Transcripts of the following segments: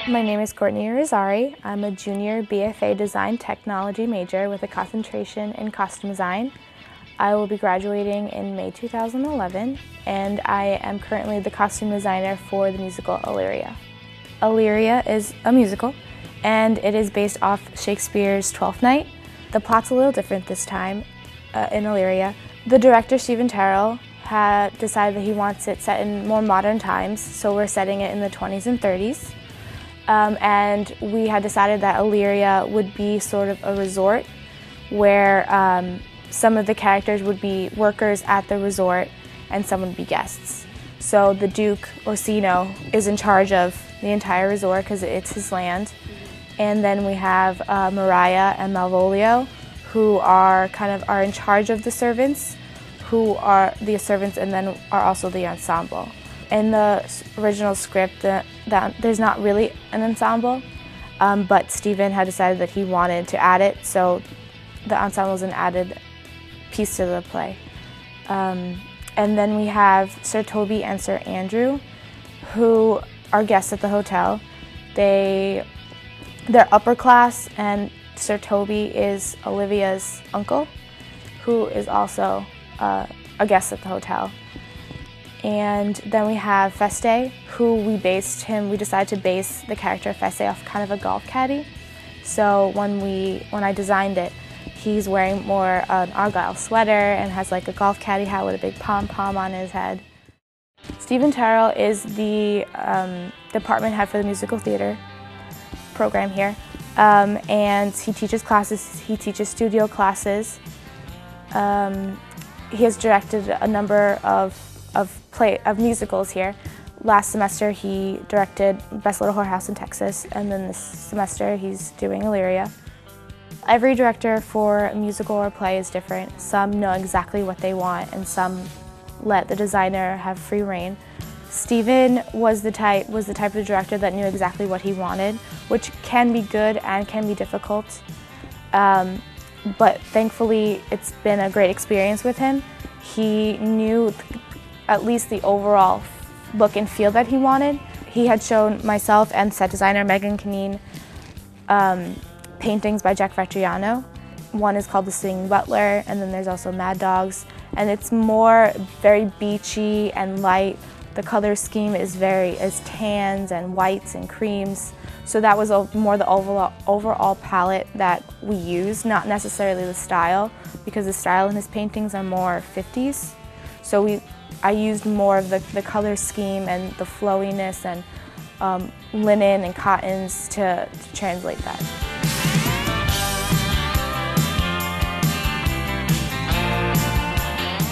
My name is Courtney Irizarry. I'm a junior BFA Design Technology major with a concentration in costume design. I will be graduating in May 2011, and I am currently the costume designer for the musical Illyria. Illyria is a musical, and it is based off Shakespeare's Twelfth Night. The plot's a little different this time in Illyria. The director, Stephen Terrell, had decided that he wants it set in more modern times, so we're setting it in the 20s and 30s. And we had decided that Illyria would be sort of a resort where some of the characters would be workers at the resort and some would be guests. So the Duke Orsino is in charge of the entire resort because it's his land. And then we have Mariah and Malvolio, who are in charge of the servants, who are the servants and then are also the ensemble. In the original script, there's not really an ensemble, but Stephen had decided that he wanted to add it, so the ensemble is an added piece to the play. And then we have Sir Toby and Sir Andrew, who are guests at the hotel. They're upper class, and Sir Toby is Olivia's uncle, who is also a guest at the hotel. And then we have Feste, who we decided to base the character of Feste off kind of a golf caddy. So when I designed it, he's wearing more an Argyle sweater and has like a golf caddy hat with a big pom-pom on his head. Stephen Terrell is the department head for the musical theater program here. And he teaches classes, he teaches studio classes. He has directed a number of musicals here. Last semester he directed Best Little Whorehouse in Texas, and then this semester he's doing Illyria. Every director for a musical or play is different. Some know exactly what they want and some let the designer have free rein. Stephen was the type of director that knew exactly what he wanted, which can be good and can be difficult. But thankfully it's been a great experience with him. He knew at least the overall look and feel that he wanted. He had shown myself and set designer Megan Canine paintings by Jack Vetriano. One is called The Singing Butler, and then there's also Mad Dogs. And it's more very beachy and light. The color scheme is tans and whites and creams. So that was more the overall palette that we used, not necessarily the style, because the style in his paintings are more 50s. So I used more of the color scheme and the flowiness and linen and cottons to translate that.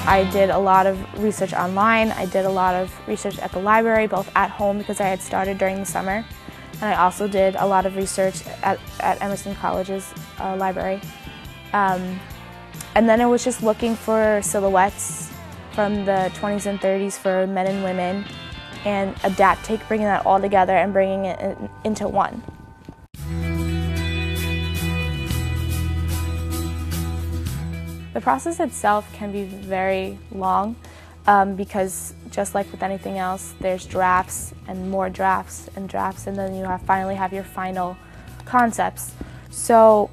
I did a lot of research online. I did a lot of research at the library, both at home because I had started during the summer, and I also did a lot of research at Emerson College's library. And then I was just looking for silhouettes from the 20s and 30s for men and women, and bringing that all together and bringing it into one. The process itself can be very long because just like with anything else, there's drafts and more drafts and drafts, and then you finally have your final concepts. So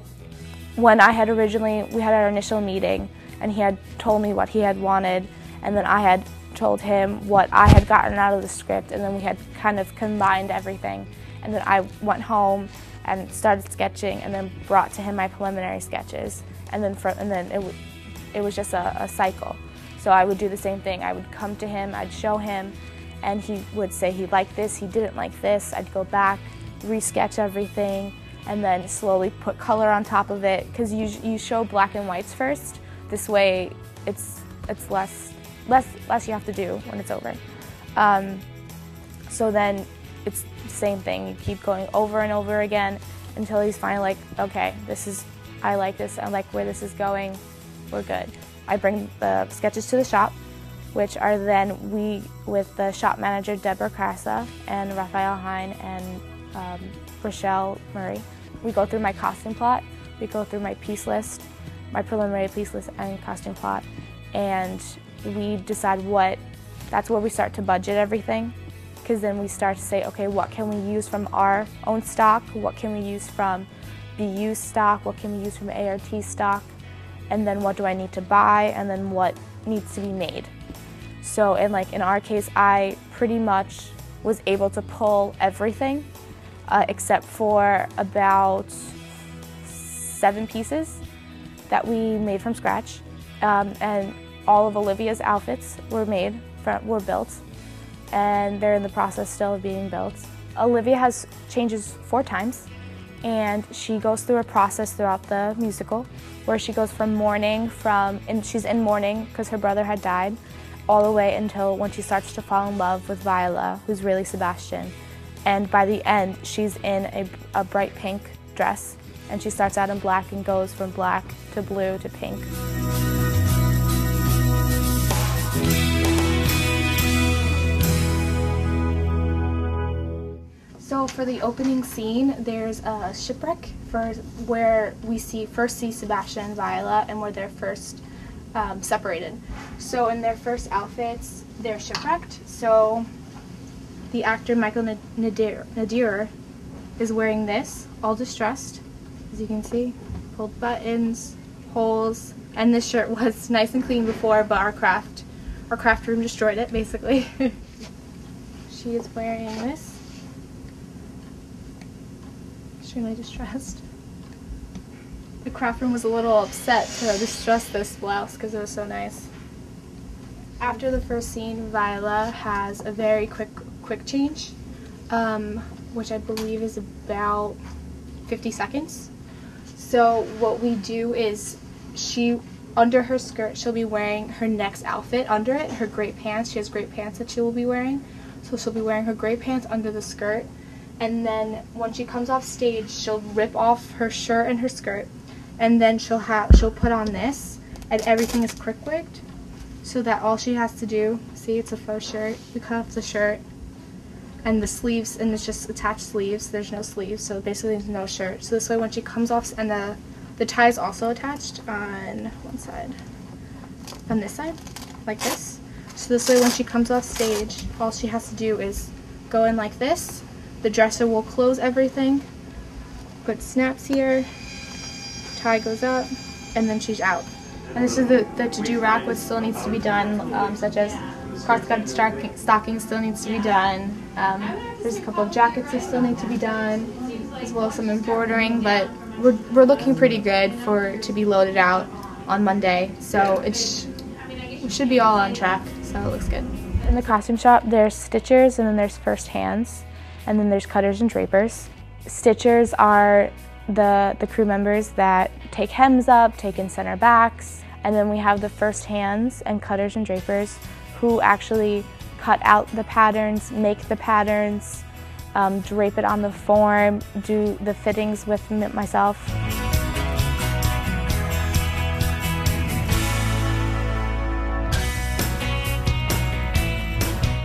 when we had our initial meeting, and he had told me what he had wanted, and then I had told him what I had gotten out of the script, and then we had kind of combined everything. And then I went home and started sketching, and then brought to him my preliminary sketches, and then it was just a cycle. So I would do the same thing. I would come to him, I'd show him, and he would say he liked this, he didn't like this. I'd go back, re-sketch everything, and then slowly put color on top of it, because you show black and whites first. This way it's less you have to do when it's over. So then it's the same thing. You keep going over and over again until he's finally like, okay, I like this, I like where this is going, we're good. I bring the sketches to the shop, which are then with the shop manager Deborah Crassa and Raphael Hine and Rochelle Murray. We go through my costume plot, we go through my piece list, my preliminary piece list and costume plot, and we decide that's where we start to budget everything. because then we start to say, okay, what can we use from our own stock? What can we use from BU stock? What can we use from ART stock? And then what do I need to buy? And then what needs to be made? So in our case, I pretty much was able to pull everything except for about 7 pieces that we made from scratch. And all of Olivia outfits were built, and they're in the process still of being built. Olivia changes 4 times, and she goes through a process throughout the musical where she goes from mourning, and she's in mourning because her brother had died, all the way until when she starts to fall in love with Viola, who's really Sebastian. And by the end, she's in a bright pink dress, and she starts out in black and goes from black to blue to pink. So for the opening scene, there's a shipwreck where we first see Sebastian and Viola, and where they're first separated. So in their first outfits, they're shipwrecked. So the actor Michael Nadir is wearing this, all distressed, as you can see, pulled buttons, holes, and this shirt was nice and clean before, but our craft room destroyed it, basically. She is wearing this. Extremely distressed. The craft room was a little upset to distress this blouse because it was so nice. After the first scene, Viola has a very quick change, which I believe is about 50 seconds. So what we do is under her skirt, she'll be wearing her next outfit under it, her gray pants. She has gray pants that she will be wearing. So she'll be wearing her gray pants under the skirt. And then when she comes off stage, she'll rip off her shirt and her skirt, and then she'll put on this, and everything is quick wigged, so that all she has to do, see, it's a faux shirt, we cut off the shirt, and the sleeves, and it's just attached sleeves, there's no sleeves, so basically there's no shirt. So this way when she comes off, and the tie is also attached on one side, on this side, like this. So this way when she comes off stage, all she has to do is go in like this. The dresser will close everything, put snaps here, tie goes up, and then she's out. And this is the to-do rack, which still needs to be done, such as cross-cut stocking still needs to be done. There's a couple of jackets that still need to be done, as well as some embroidering, but we're looking pretty good to be loaded out on Monday, so it should be all on track, so it looks good. In the costume shop, there's stitchers, and then there's first hands. And then there's cutters and drapers. Stitchers are the crew members that take hems up, take in center backs, and then we have the first hands and cutters and drapers who actually cut out the patterns, make the patterns, drape it on the form, do the fittings with myself.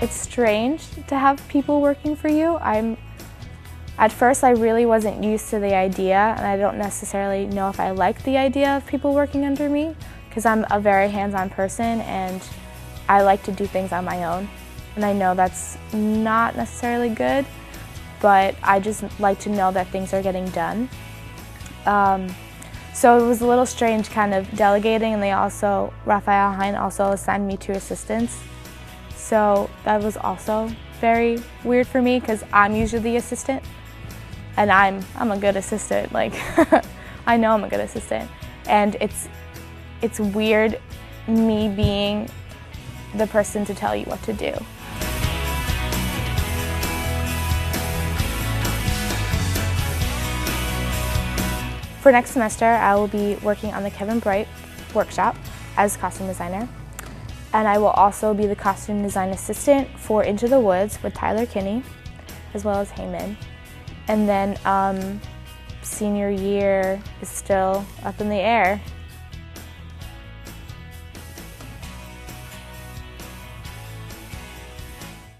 It's strange to have people working for you. At first I really wasn't used to the idea, and I don't necessarily know if I like the idea of people working under me, because I'm a very hands-on person and I like to do things on my own. And I know that's not necessarily good, but I just like to know that things are getting done. So it was a little strange kind of delegating, and Raphael Hein also assigned me 2 assistants. So that was also very weird for me because I'm usually the assistant, and I'm a good assistant. Like I know I'm a good assistant, and it's weird me being the person to tell you what to do. For next semester, I will be working on the Kevin Bright workshop as costume designer. And I will also be the costume design assistant for Into the Woods with Tyler Kinney, as well as Heyman. And then senior year is still up in the air.